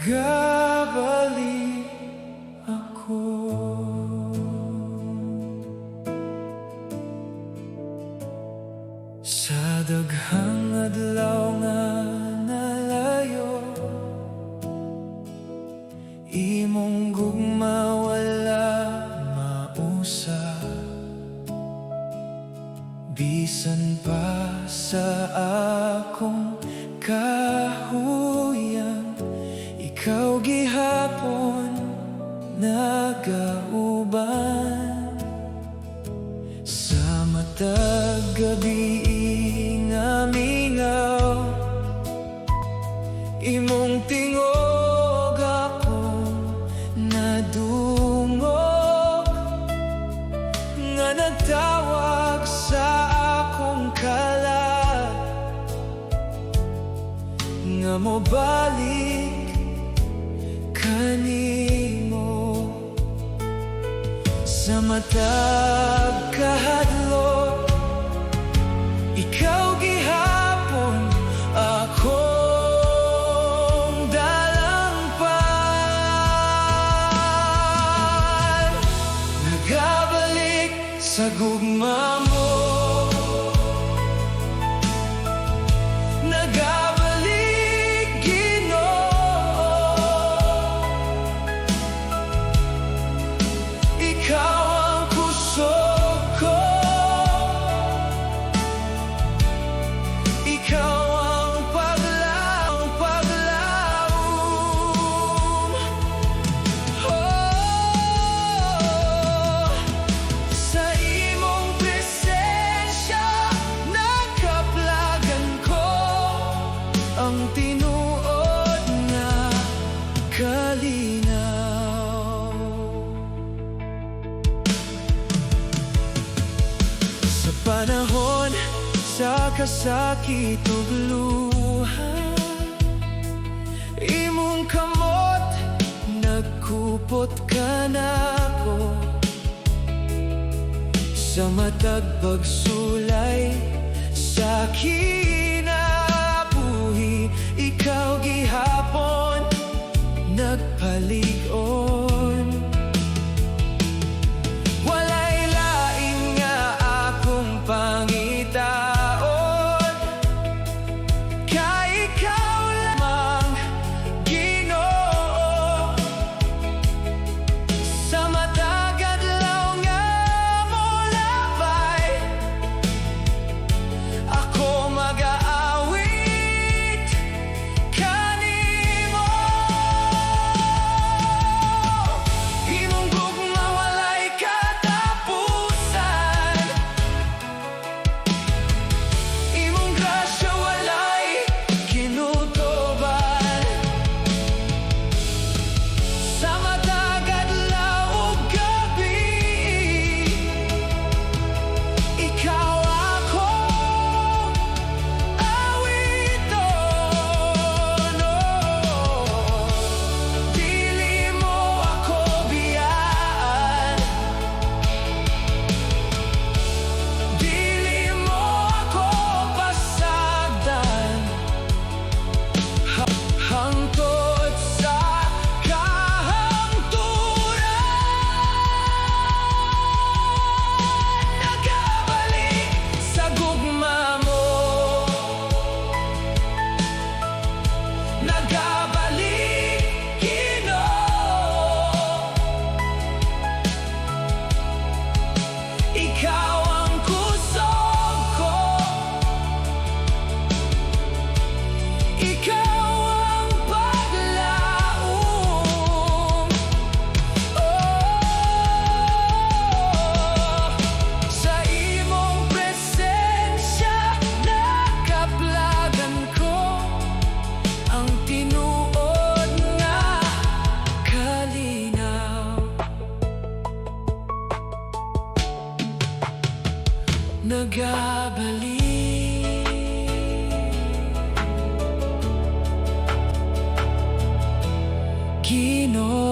Nagabali ako sa daghang adlaw nga nalayo. Imong gugma wala mausa, bisan pa sa akong kahuyan. Ikaw gihapon nagauban sa matag gabi nga mingaw. Imong tingog akong nadungog, nga nagtawag sa akong kalag, nga mobalik kanimo sa matag kahadlok. Ikaw gihapon akong dalampal, nagabalik sa gugma mo. Ang tinuod nga kalinaw sa panahon sa kasakit ug luha. Imong kamot nagkupot ka nako sa matag pagsulay sa ikaw gihapon nagpalig-on. Walay laing nga akong pangitaon, kay ikaw lamang Ginoo. Sa matag adlaw nga molabay, ako mag-aawit nagabalik Ginoo.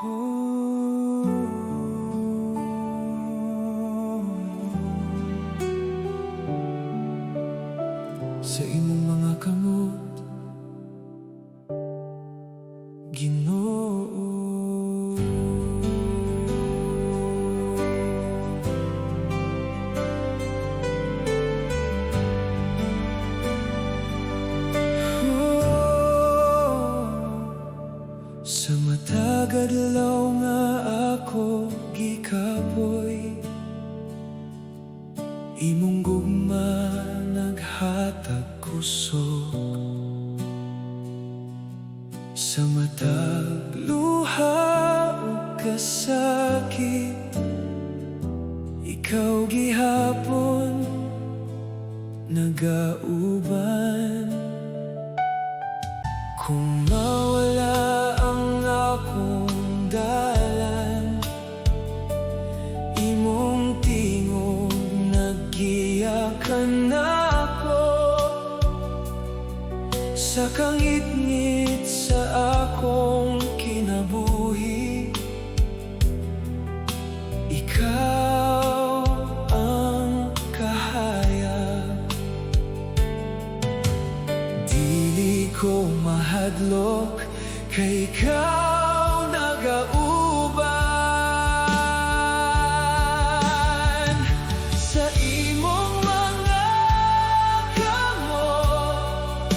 Ooh. matag adlaw nga ako gikapoy, imong gugma naghatag kusog. Sa matag luha ug kasakit, ikaw gihapon nagauban. Kung mawala ang akong dalan, imong tingog naggiyakan ako. Sa kangit-ngit sa akong kinabuhi, ikaw ang kahayag. Dili ko mahadlok kay ikaw nagauban. Sa imong mga kamot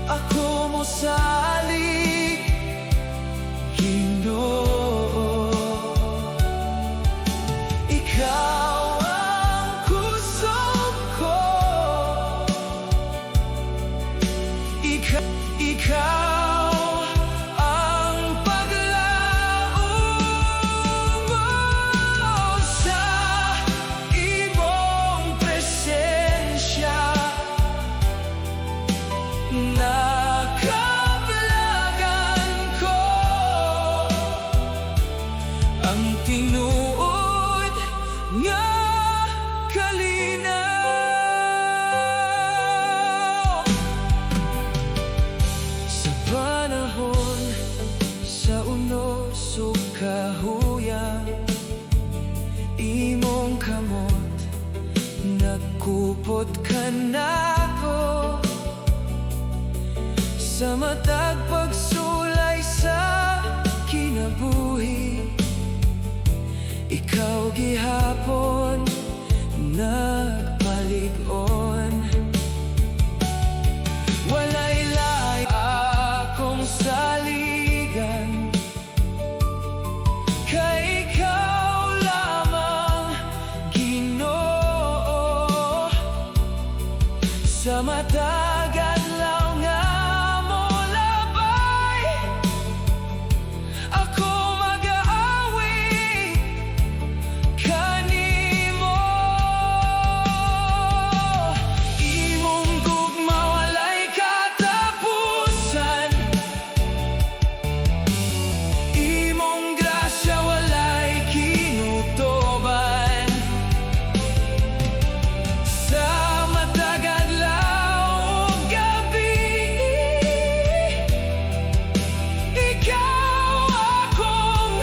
ako mosalig, Ginoo. Ikaw ang kusog ko, ikaw ang paglaom mo. Sa imong presensya nakablagan ko, ang tinuod nga kalinaw. Sa panahon sa unos ug kahuyang, imong kamot nagkupot ka nako. Sa matag pagsulay sa kinabuhi, ikaw gihapon nagpalig-on. Walay lay akong saligan, kay ikaw lamang, Ginoo. Sa matag adlaw nga molabay, ako mag-aawi kanimo. Imong gugma walay katapusan, imong grasya walay kinutoban. Sa matag adlaw ug gabi, ikaw akong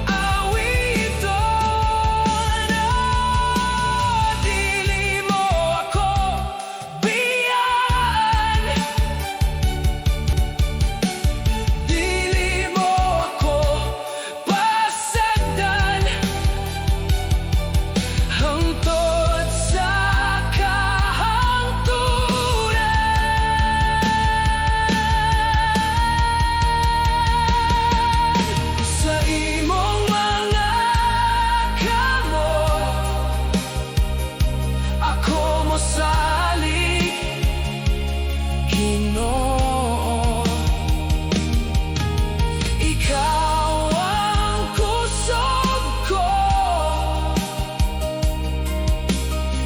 awiton. Dili mo ako biyaan, dili mo ako pasagdan, hangtod sa kahangturan. Sa imong mga kamot ako mosalig, Ginoo. Ikaw ang kusog ko,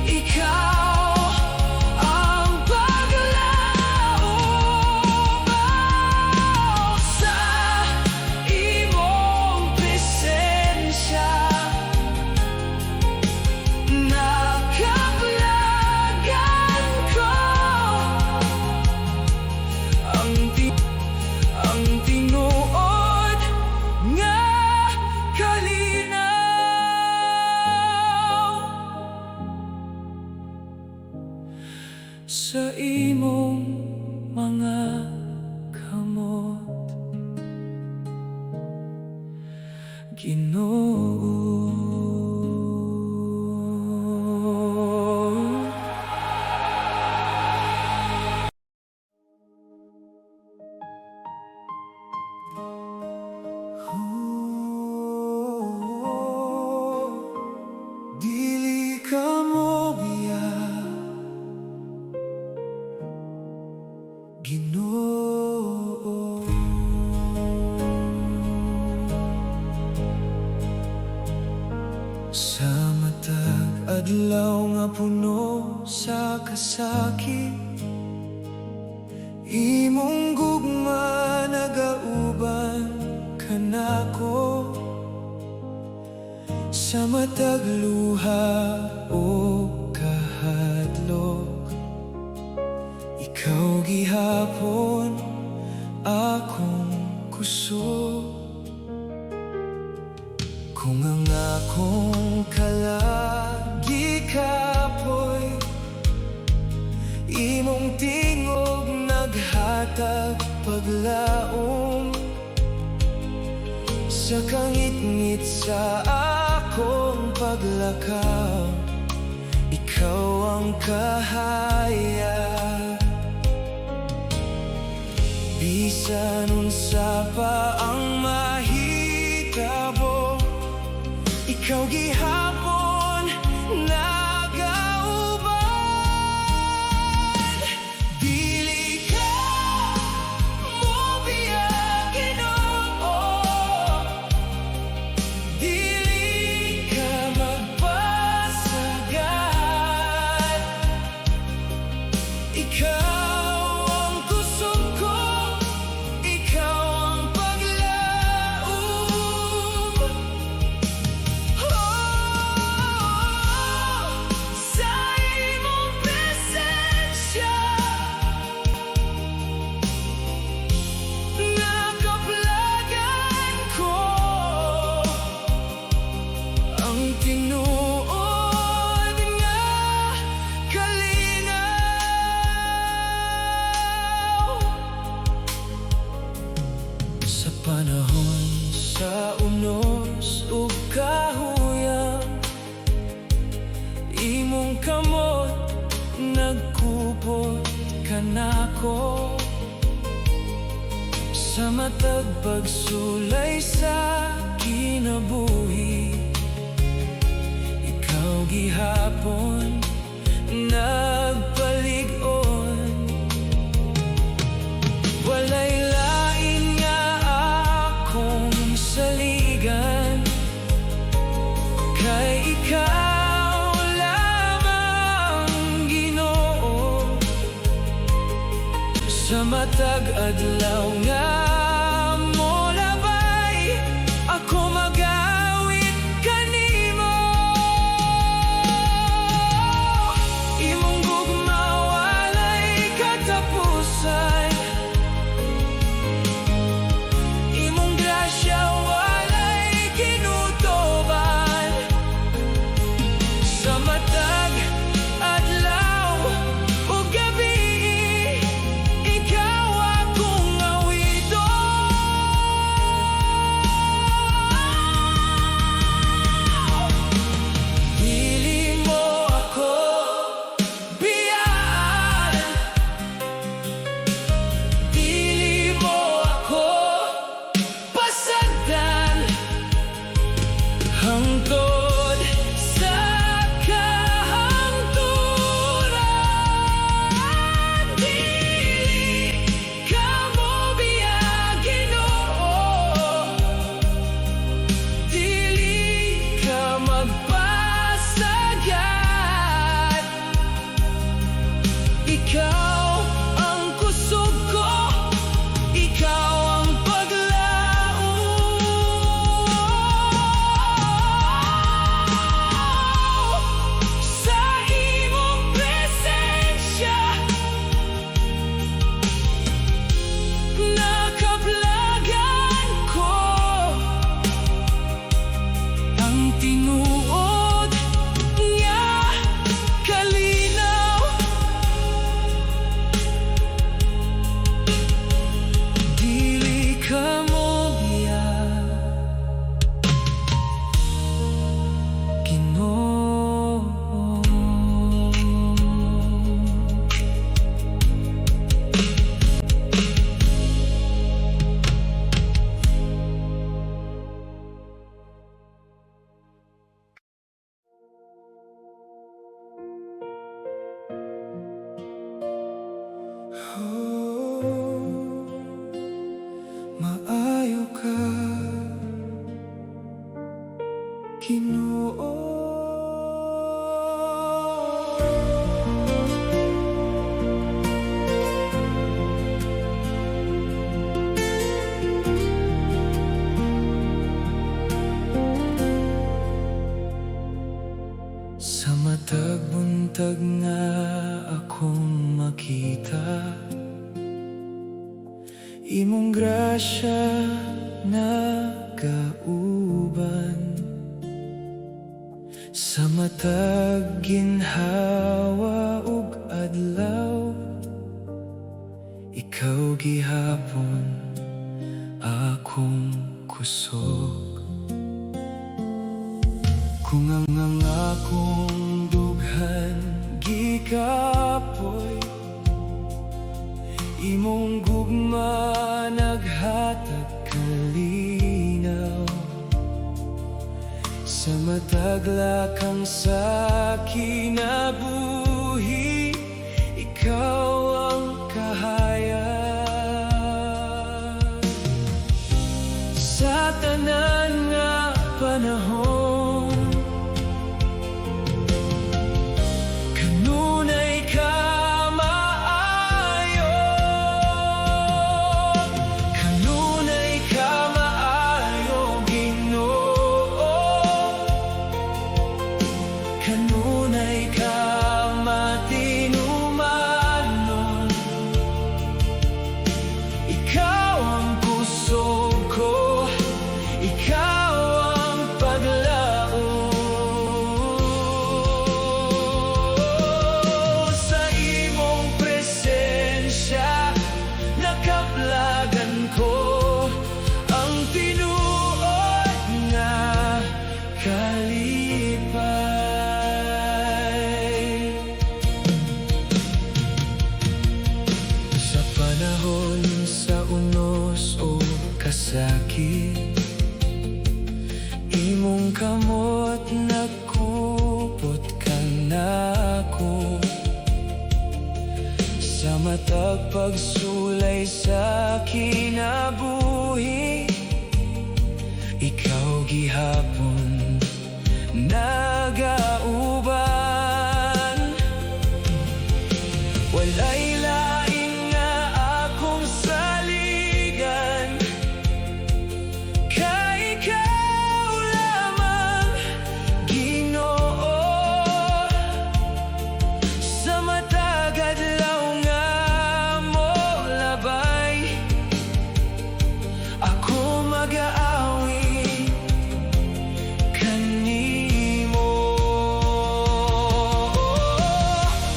ikaw ang paglaom mo. Sa imong presensya nakablagan ko, ang tinuod nga kalinaw. Sa imong mga kamot, Ginoo. Sa matag adlaw nga puno sa kasakit, imong gugma nagauban kanako. Sa matag luha o kahadlok, ikaw gihapon akong kusog. Kung ang akong kalagi kapoy, imong tingog naghatag paglaom. Sa kangit-ngit sa akong paglakaw, ikaw ang kahaya. Bisan unsa pa ang mahitabo, ikaw gihapon nagauban. Dili ka mo biya Ginoo, dili ka magpasagat. Ikaw ang kusog ko, ikaw ang paglaom. Sa imong presensya nakaplagan ko, ang tinuod nga kalinaw. Sa panahon sa unos ug kahuyang, imong kamot nagkupot kanako. Sa matag pagsulay sa kinabuhi, ikaw gihapon nagpalig-on. Walay lain nga akong saligan, kay ikaw lamang Ginoo. Sa matag adlaw nga molabay, ako magawit kanimo. Imong gugma walay katapusan, imong grasya walay kinutuban. Sa matag adlaw ug gabi, ikaw akong awidon. Dili mo ako biyaan, dili mo ako pasagdan. Hangtod sa kahangturan, dili ka mo biya Ginoo, dili ka magpasagat. Ikaw ang kusog ko, ikaw ang paglaom. Sa imong presensya nakaplagan ko, ang tinuod nga kalinaw. Dili ka mo biya Ginoo. Maayo ka Ginoo. matag nga akong makita imong grasya nagauban sa matag ginhawa ug adlaw. Ikaw gihapon akong kusog. Kung ang akong dughan gikapoy, imong gugma naghatag kalinaw sa matagla kang sa kinabuhi. Ikaw ang kahayag sa tanan nga panahon. Kanunay ka maayo, kanunay ka maayo, Ginoo. Kanunay ka matinumanon, ikaw ang kusog ko, ikaw ang paglaom. Sa imong presensya nakaplagan ko ang tinuod nga kalipay. Sa panahon sa unos o kasakit, imong kamot nagkupot ka nako. Sa matag pagsulay sa kinabuhi, ikaw gihapon nagauban. Walay lain nga akong saligan, ka ikaw lamang, Ginoo. Sa matag adlaw nga mo labay, ako mag-aawi kanimo.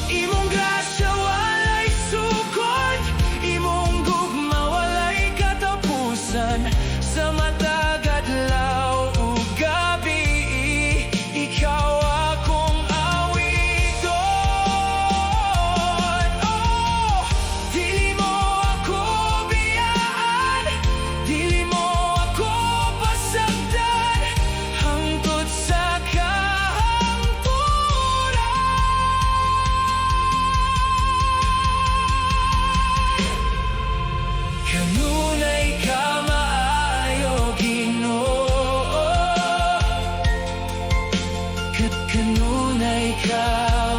Imong grasya walay sukod, imong gugma walay katapusan. Sa matag adlaw ug gabi, ikaw akong awiton. Oh, dili mo ako biyaan, dili mo ako pasagdan, hangtod sa kahangturan. Kanunay ka maayo, Ginoo. Kanunay ka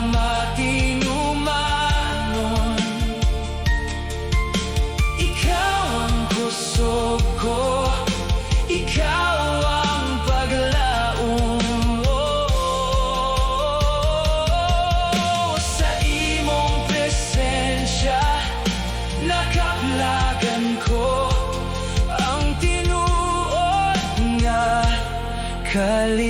matinumanon, ikaw ang kusog ko, ikaw ang paglaom. Sa imong presensya nakaplagan ko ang tinuod nga kalipay.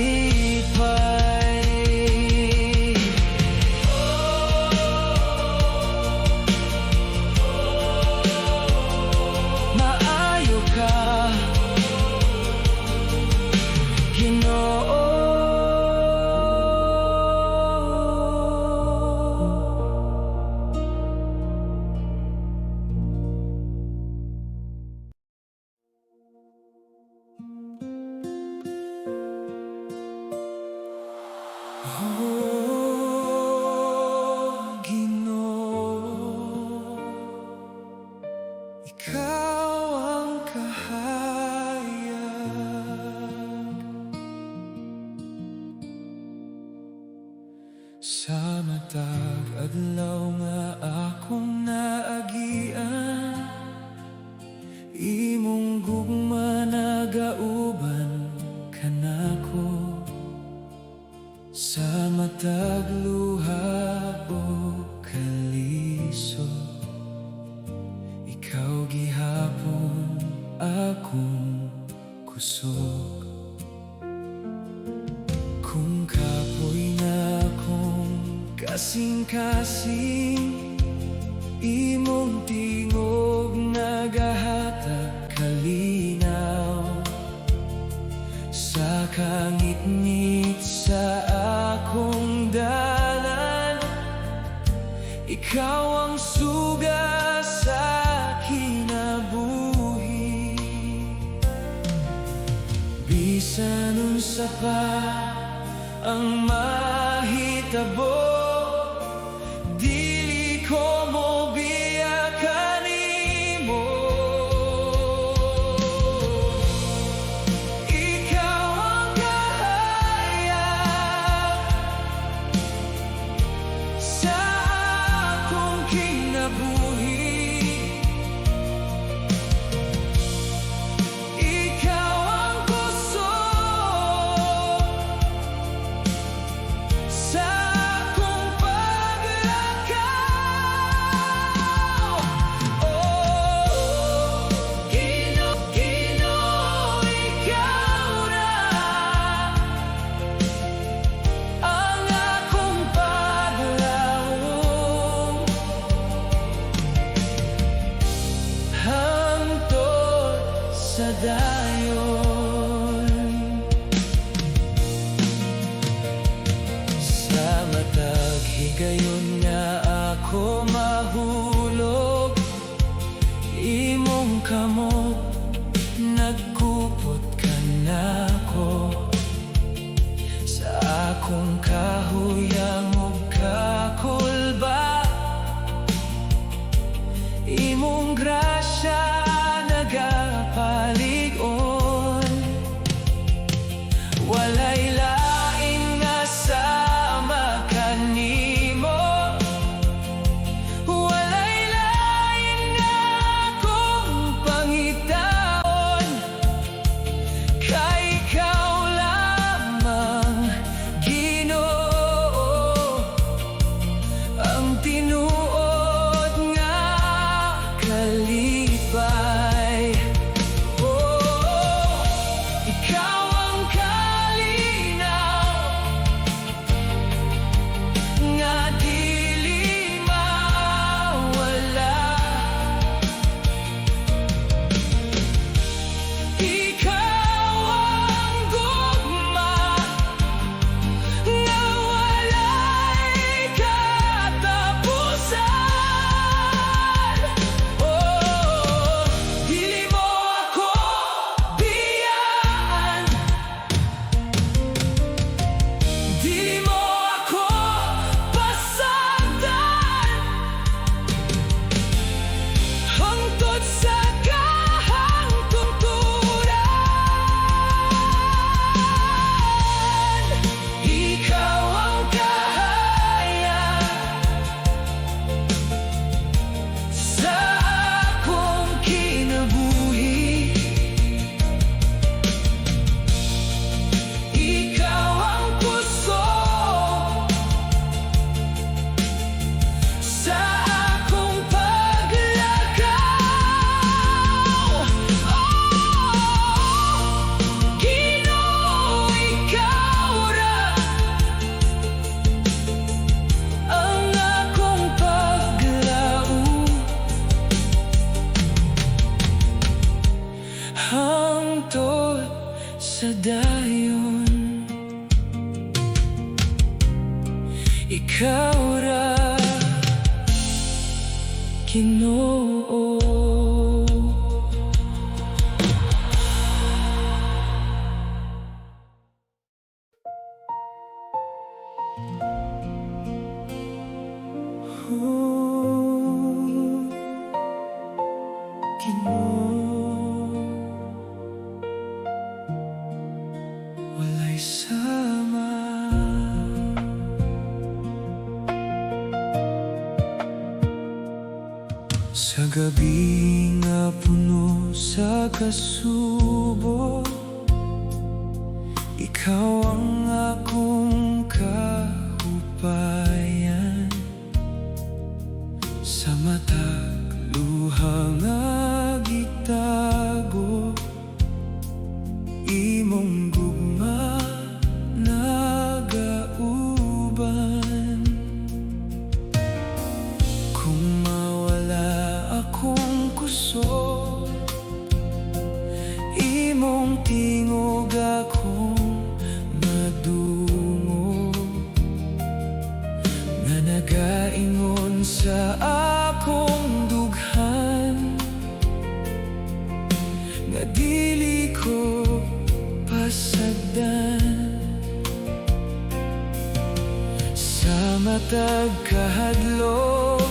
Maayo ka, Ginoo. Oh, Ginoo, ikaw ang kahayag sa matag adlaw nga akong naagian. Imong gugma nagauban kanako sa matag luha kusog. Kung kapoy na kong kasing-kasing, imong tingog nagahatag kalinaw. Sa kangit-ngit sa akong dalan, ikaw ang suga sa kinabuhi. Bisan unsa pa ang mahitabo, dili ko mo biyakan nimo. Ikaw ang kahayag sa akong kinabuhi. Ikaw ang kusog sa akong paglakaw. Oh, Ginoo, ikaw na ang akong paglaom, hangtod sa dayon. Sa matag higayon nga ako mahulog, imong kamot nagkupot ka nako. Sa akong kahuyang ug kakulba, imong grasya nagapalig-on. Walay lain nga sama kanimo, walay lain nga akong pangitaon. Kay ikaw lamang, Ginoo, ang tinuod nga kalipay. Oh, ikaw ang kalinaw nga dili mawala. Ikaw ang gugma nga walay katapusan. Oh, dili mo ako biyaan, dili mo ako pasagdan, hangtod sa kahangtungturan. Ikaw ang kahayag sa akong kinabuhi. Ikaw ang kusog sa akong paglakaw. Oh, Ginoo, ikaw ra ang akong paglaom, hangtod sa dayon. Ikaw ra, Ginoo. Ginoo, walay sama. Sa gabi nga puno sa kasubo, ikaw ang akong kahupayan. Sa matag luha nga gitago, imong gugma nagauban. Kung mawala akong kusog, imong tingog akong madungog, nga nagaingon sa akong dughan, nga dili ko pasagdan. Sa matag kahadlok,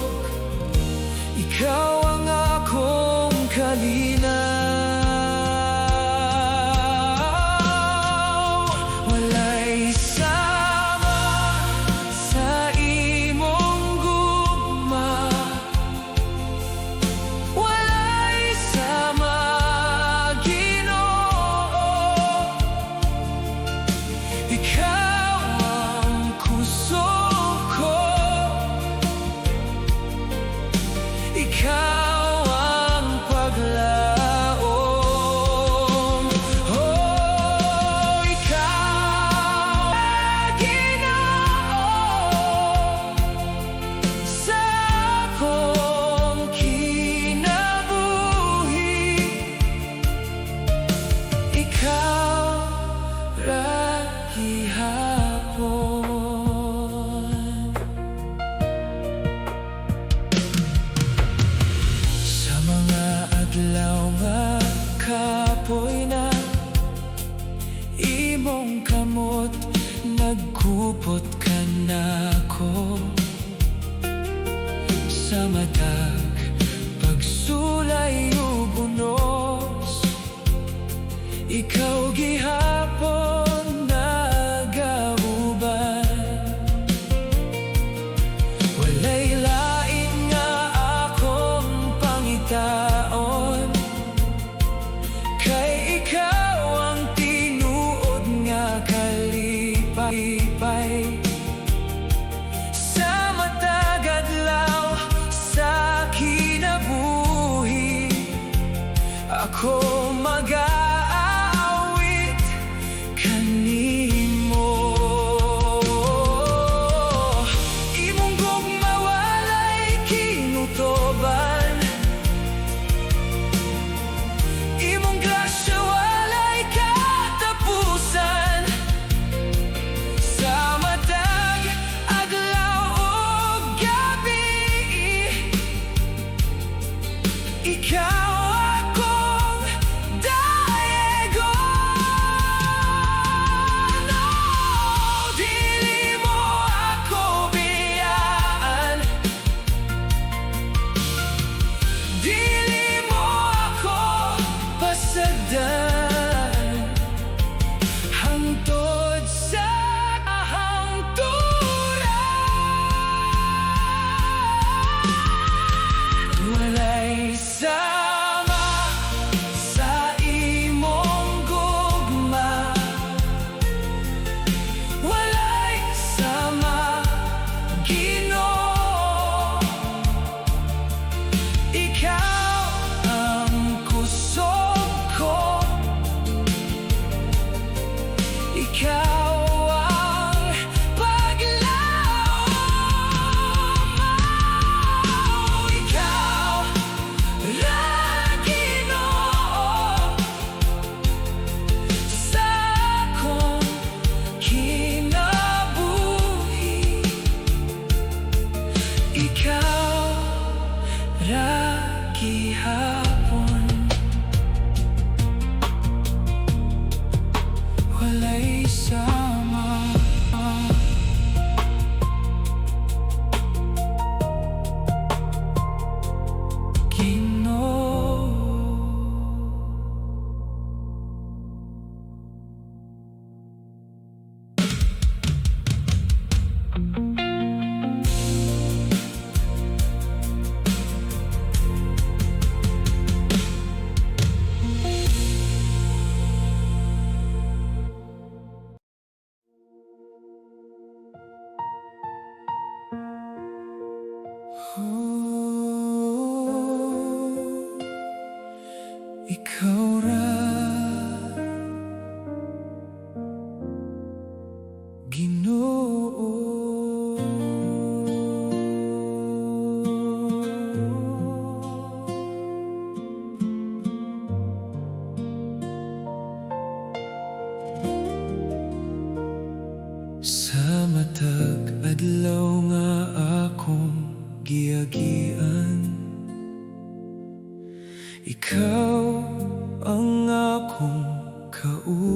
ikaw ang akong kalinaw. Walay sama sa imong gugma, walay sama, Ginoo. Ikaw ang kusog ko, ikaw ang paglaom. Oh, ikaw ang Ginoo sa akong kinabuhi. Ikaw ra gihapon. Sa mga adlaw nga kapoy na, imong kamot nagkupot ka nako. Sa matag pagsulay ug unos, ikaw gihapon nagauban. Walay lain nga akong pangitaon, kay ikaw ang tinuod nga kalipay-pay. Sa matag adlaw sa kinabuhi, ako mag-aawit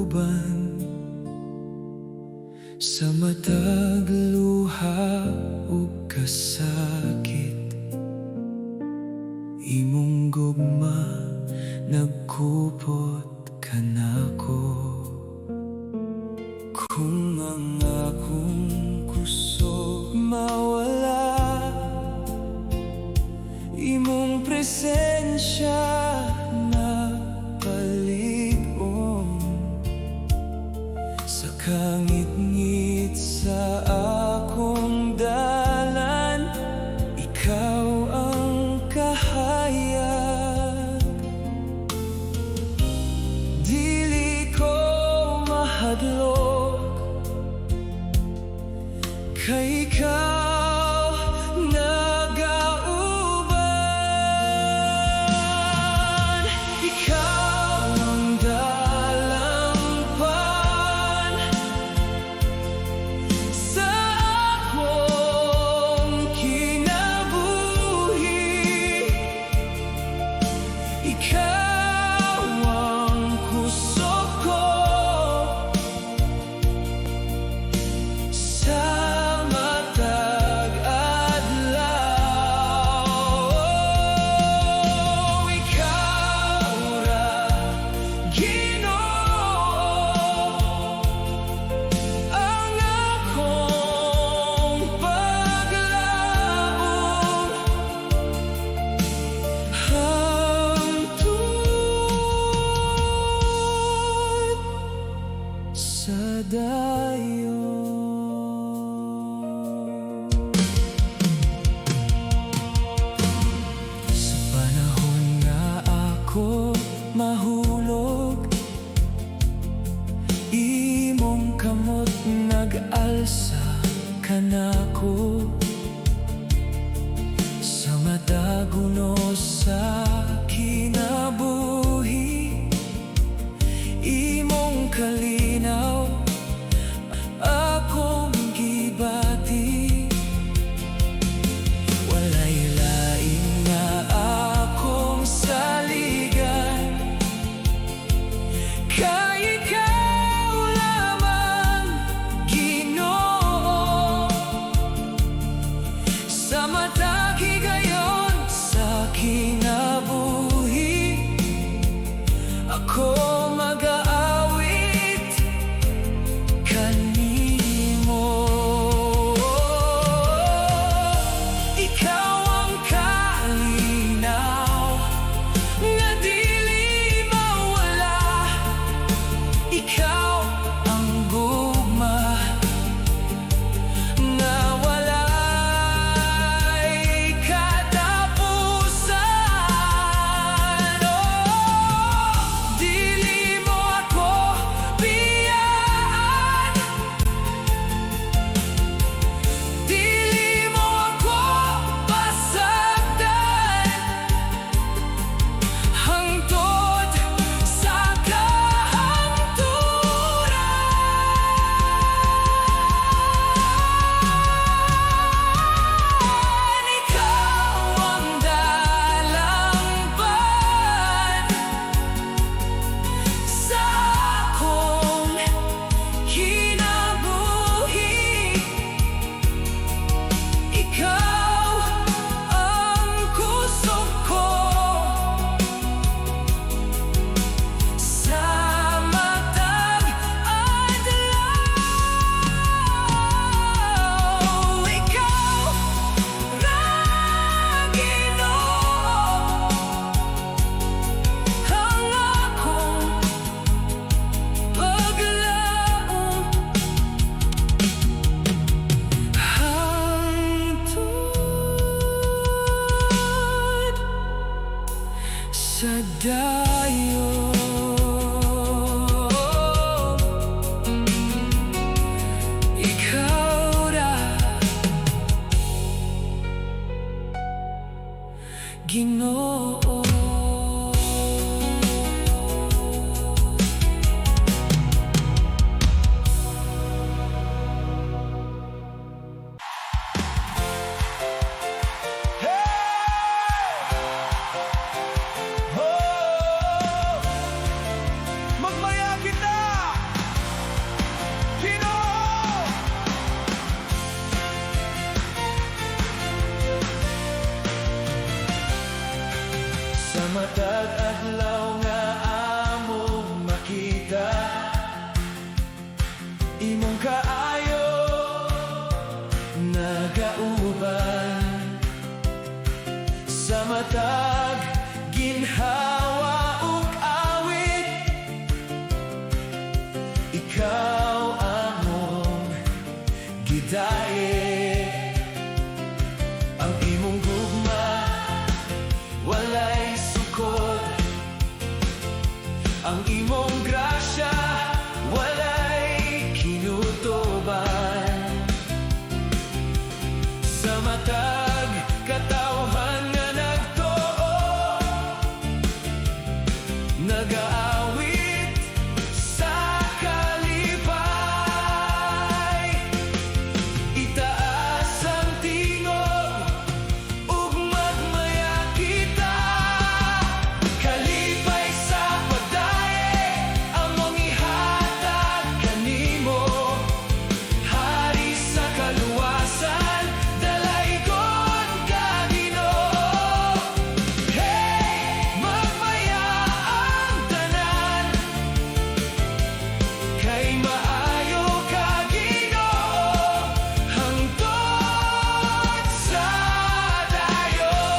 uban sa matag luha ug kasakit. Imong gugma nagkupot kanako. Kung ang akong kusog mawala, imong presensya na palig-on sa kangit-ngit sa akong dalan. Ikaw ang kahayag, dili ko mahadlok, kay ikaw nagauban. Ikaw ang dalampan sa akong kinabuhi. Ikaw ang kusog ko sa matag adlaw. Ikaw ra, Ginoo, ang akong paglaom hangtod sa dayon. Sa panahon nga ako mahulog, imong kamot nag-alsa kanako. Sa mataguno sa kinabuhi, imong kalinaw akong gibati. Walay lain nga akong saligan, kay ikaw lamang, Ginoo. Sa matag higayon sa kinabuhi, ako mag-aawit ikaw among gidaye. Ang imong gugma walay sukod, ang imong grasya walay kinutuban. Sa matag katawhan nga nagtuo, nagaawit sa kalipay. Itaas ang tingog ug magmaya kita, kalipay sa pagdaye among ihatag kanimo. Hari sa kaluwasan, dalaygon ka Ginoo. Hey, magmaya ang tanan, kay maayo ka Ginoo, hangtod sa dayon.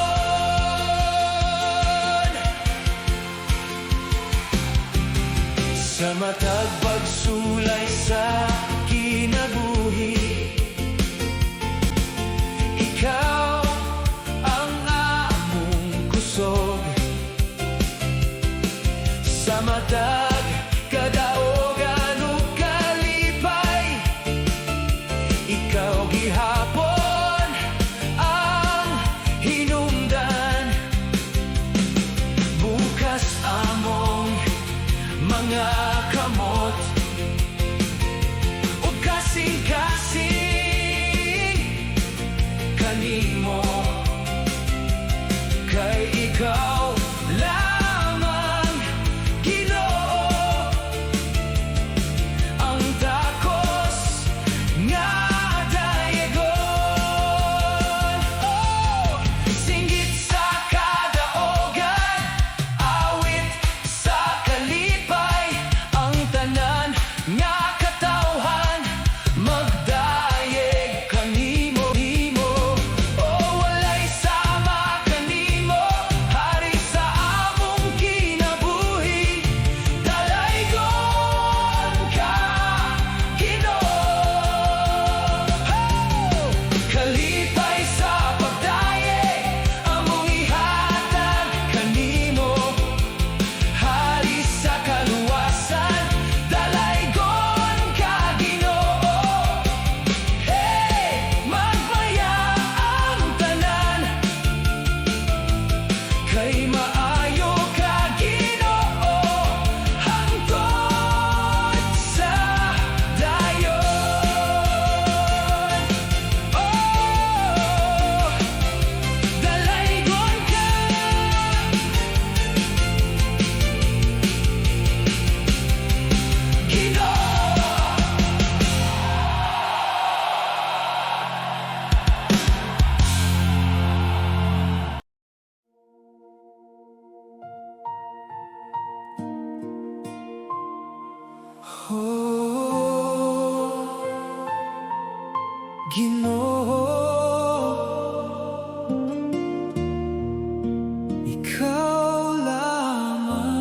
Sa matag pagsulay sa kinabuhi, ikaw ang among kusog. Sa matag kadaogan ug kalipay, ikaw gihapon ang hinungdan. Bukas among mga kamot ug kasing-kasing kanimo, kay ikaw lamang Ginoo ang dakos nga dayegon. Oh, singgit sa kadaogan, awit sa kalipay, ang tanan nga katawhan magdayeg kanimo. Oh, walay sama kanimo, hari sa among kinabuhi, dalaygon ka Ginoo. Oh, kalipay sa pagdaye among ihatag kanimo, hari sa kaluwasan, dalaygon ka Ginoo. Hey, magmaya ang tanan, kay maayo ka Ginoo, hangtod sa dayon. Oh, dalaygon ka Ginoo. Oh, Ginoo, ikaw lamang.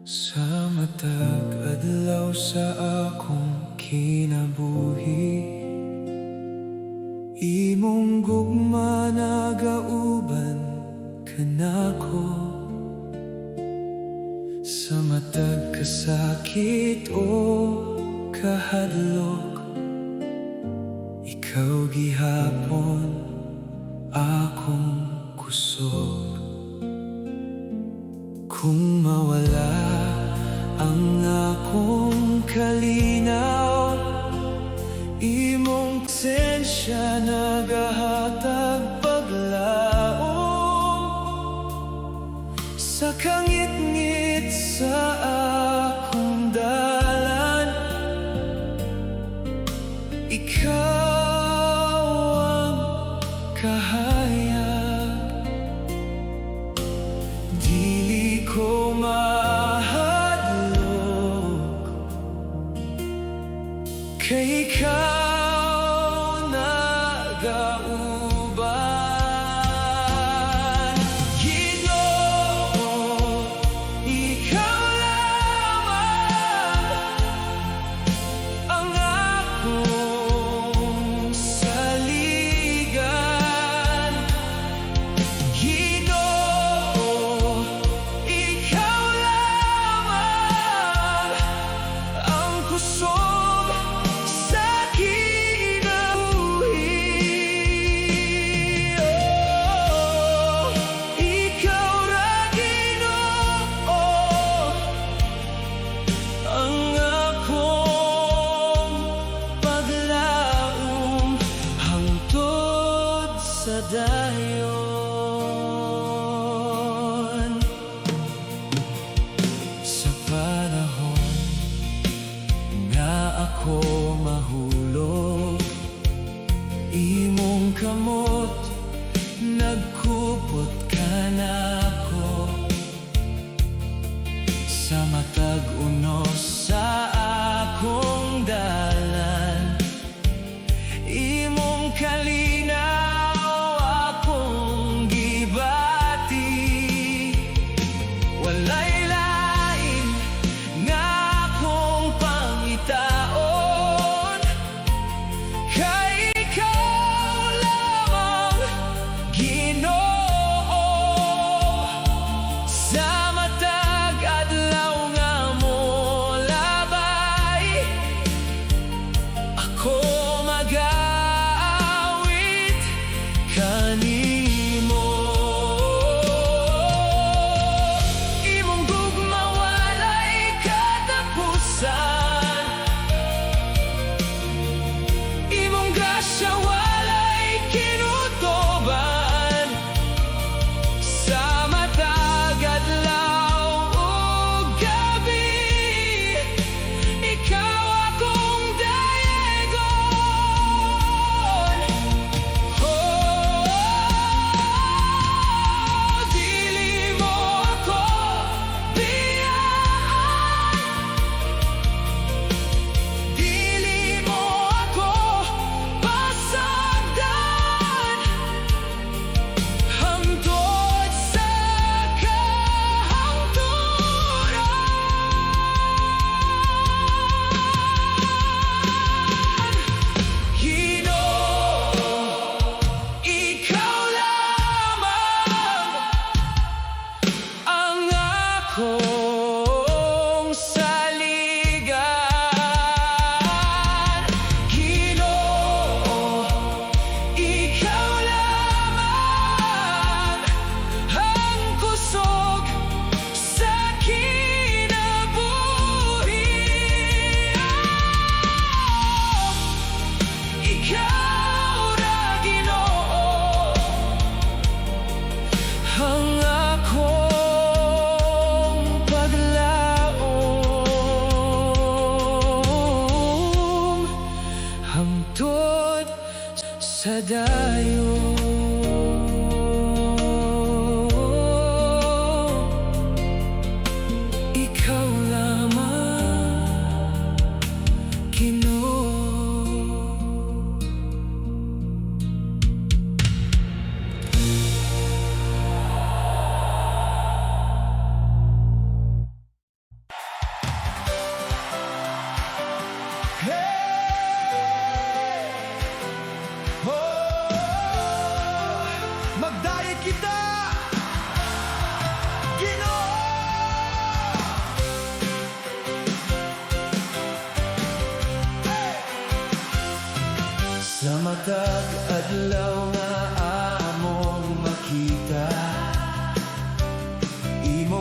Sa matag adlaw sa akong kinabuhi, imong gugma nagauban kanako. Sa matag kasakit o kahadlok, ikaw gihapon akong kusog. Kung mawala ang akong kalinaw, imong presensya nagahatag paglaom. Sa kangit-ngit sa akong dalan, ikaw ang kahayag. Dili ko mahadlok, kay ikaw nagauban. Ginoo,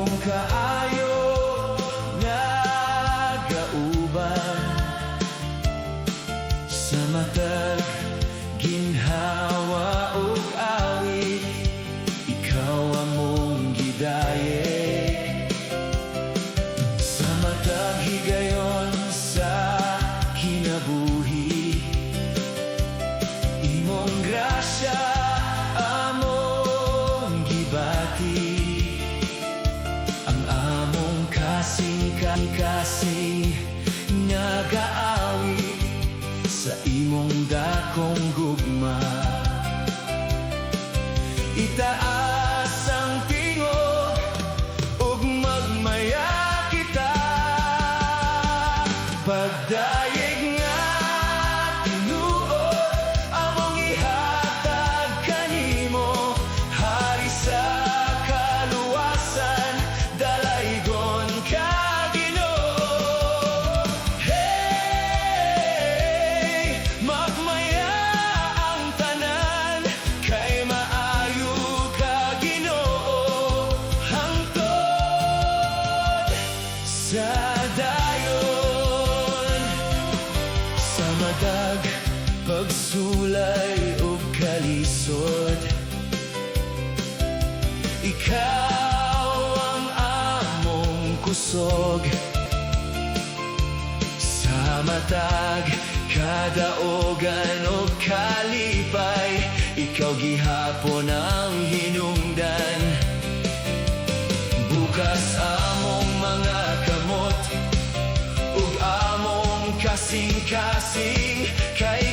among kaayo nga gauban sa matag ginhawa ug awit, ikaw among gidayeg sa matag higayon sa kinabuhi. Imong grasya among gibati, ang among kasing-kasing nga gaawit sa imong dakong gugma. Itaas ang tingog ug magmaya kita, pagdayeg nga tinuod among ihatag kanimo, hari sa kaluwasan dalaygon ka Ginoo. Hey, magmaya ang tanan kay maayo ka Ginoo, hangtod sa dayon. Sa matag pagsulay ug kalisod, ikaw ang among kusog. Sa matag kadaogan ug kalipay, ikaw gihapon ang hinungdan. Bukas among mga kamot ug among kasing-kasing kay